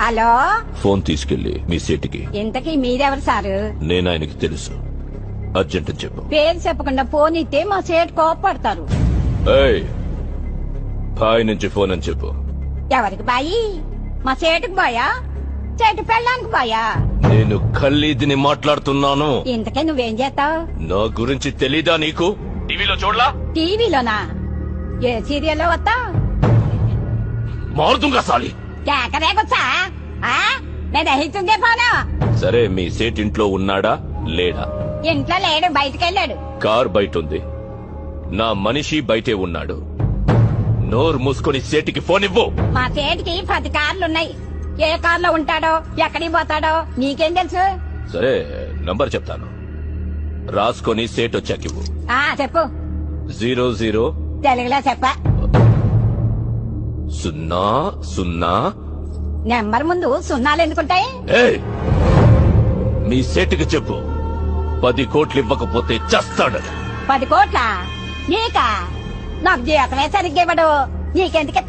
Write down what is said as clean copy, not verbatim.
Hello, phone తీసుకెళ్లి మీ సీటుకి. ఇంతకీ మీరెవరు సారు? నేను ఆయనకి తెలుసు. అర్జెంట్ అని చెప్పు. పేరు చెప్పకుండా ఫోన్ ఇస్తే మా సేటు కోపడతారు. ఏయ్, బాయ్ నుంచి ఫోన్ అని చెప్పు. ఎవరికి బాయి? మా సేటుకు బాయా? సేటు పెళ్ళానికి బాయా? నేను ఖల్లీదిని మాట్లాడుతున్నాను. ఇంతకీ నువ్వేం చేస్తావు? నా గురించి తెలీదా నీకు? టీవీలో చూడలా? టీవీలోనా? ఏ సీరియల్లో వస్తా? మారుతుంగా సాలి. కేకరేకొచ్చా? నేను అహితుందే ఫోను. సరే, మీ సేట్ ఇంట్లో ఉన్నాడా లేడా? ఇంట్లో లేడు, బయటకెళ్ళాడు. కార్ బయట ఉంది. నా మనిషి బయటే ఉన్నాడు. నోరు మూసుకొని సేటికి ఫోన్ ఇవ్వు. మా సేటికి 10 కార్లున్నాయి. ఏ కార్లో ఉంటాడో, ఎక్కడికి పోతాడో నీకేం తెలుసు? సరే, నంబర్ చెప్తాను, రాసుకొని సేట్ వచ్చాకివ్వు. చెప్పు. 00 తెలుగులో చెప్పా. 00. నెంబర్ ముందు సున్నాలు ఎందుకుంటాయి? ఏయ్, మీ సేటుకి చెప్పు, 10 కోట్లు ఇవ్వకపోతే చస్తాడు. 10 కోట్ల? నీకా? నాకు జీతమే సరిగ్గా ఇవ్వడు. నీకెందుకు